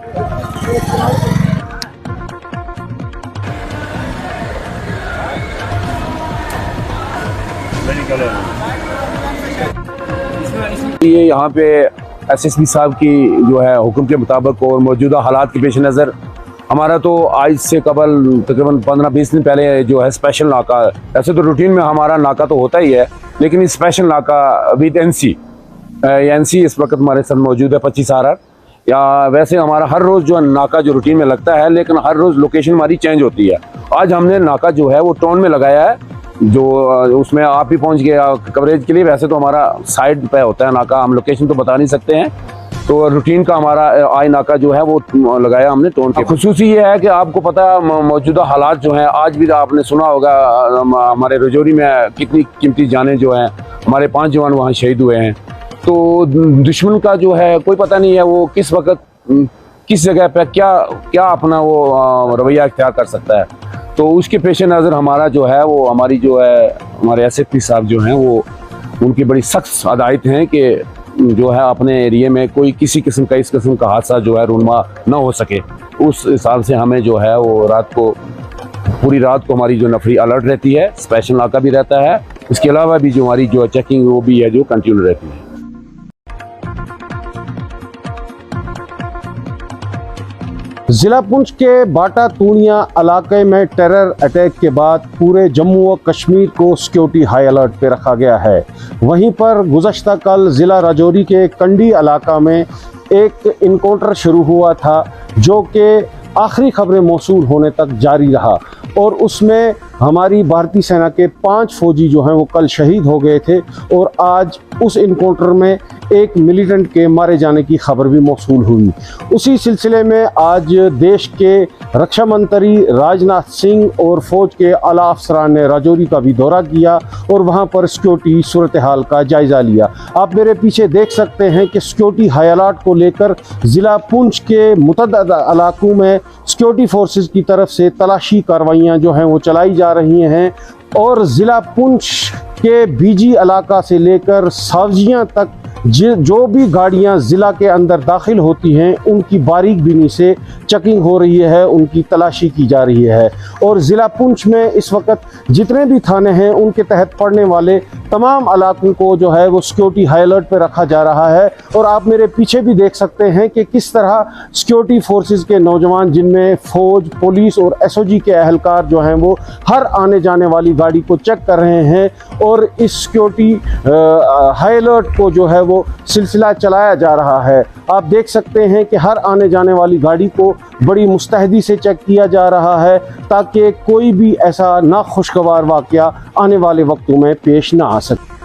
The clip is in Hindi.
ये यहाँ पे एसएसपी साहब की जो है हुक्म के मुताबिक और मौजूदा हालात के पेश नज़र हमारा तो आज से कबल तकरीबन 15-20 दिन पहले जो है स्पेशल नाका, ऐसे तो रूटीन में हमारा नाका तो होता ही है, लेकिन स्पेशल नाका विद एनसी इस वक्त हमारे साथ मौजूद है 25 RR। या वैसे हमारा हर रोज़ जो नाका जो रूटीन में लगता है, लेकिन हर रोज़ लोकेशन हमारी चेंज होती है। आज हमने नाका जो है वो टाउन में लगाया है, जो उसमें आप भी पहुंच गए कवरेज के लिए। वैसे तो हमारा साइड पे होता है नाका, हम लोकेशन तो बता नहीं सकते हैं। तो रूटीन का हमारा आई नाका जो है वो लगाया हमने टाउन के। खुसूसी ये है कि आपको पता है मौजूदा हालात जो हैं, आज भी आपने सुना होगा हमारे रजौरी में कितनी कीमती जानें जो हैं, हमारे 5 जवान वहाँ शहीद हुए हैं। तो दुश्मन का जो है कोई पता नहीं है वो किस वक्त किस जगह पे क्या अपना वो रवैया इख्तियार कर सकता है। तो उसके पेश नज़र हमारा जो है वो हमारे एसएसपी साहब जो हैं वो उनकी बड़ी सख्त हदायत हैं कि जो है अपने एरिए में कोई इस किस्म का हादसा जो है रूनमा ना हो सके। उस हिसाब से हमें जो है वो पूरी रात को हमारी जो नफरी अलर्ट रहती है, स्पेशल नाका भी रहता है। इसके अलावा भी जो हमारी जो चेकिंग वो भी है जो कंटिन्यू रहती है। जिला पुंछ के बाटा तूणिया इलाके में टेरर अटैक के बाद पूरे जम्मू व कश्मीर को सिक्योरिटी हाई अलर्ट पे रखा गया है। वहीं पर गुज़श्ता कल ज़िला राजौरी के कंडी इलाका में एक इनकाउंटर शुरू हुआ था, जो कि आखिरी खबरें मौसूल होने तक जारी रहा और उसमें हमारी भारतीय सेना के 5 फौजी जो हैं वो कल शहीद हो गए थे और आज उस इनकाउंटर में एक मिलिटेंट के मारे जाने की खबर भी मौसूल हुई। उसी सिलसिले में आज देश के रक्षा मंत्री राजनाथ सिंह और फौज के आला अफसरान ने राजौरी का भी दौरा किया और वहां पर सिक्योरिटी सूरत हाल का जायजा लिया। आप मेरे पीछे देख सकते हैं कि सिक्योरिटी हाई अलर्ट को लेकर ज़िला पुंछ के मुतअद्दिद इलाकों में सिक्योरिटी फोर्सेस की तरफ से तलाशी कार्रवाइयाँ जो हैं वो चलाई जा रही हैं और ज़िला पुंछ के बीजी इलाका से लेकर सावजियाँ तक जो भी गाड़ियां ज़िला के अंदर दाखिल होती हैं उनकी बारीक बीनी से चेकिंग हो रही है, उनकी तलाशी की जा रही है। और ज़िला पुंछ में इस वक्त जितने भी थाने हैं उनके तहत पड़ने वाले तमाम इलाकों को जो है वो सिक्योरिटी हाई अलर्ट पे रखा जा रहा है। और आप मेरे पीछे भी देख सकते हैं कि किस तरह सिक्योरिटी फोर्सेस के नौजवान, जिनमें फ़ौज, पुलिस और एसओजी के अहलकार जो हैं वो हर आने जाने वाली गाड़ी को चेक कर रहे हैं और इस सिक्योरिटी हाई अलर्ट को जो है वो सिलसिला चलाया जा रहा है। आप देख सकते हैं कि हर आने जाने वाली गाड़ी को बड़ी मुस्तैदी से चेक किया जा रहा है ताकि कोई भी ऐसा नाखुशगवार वाक़या आने वाले वक्तों में पेश ना आ सके।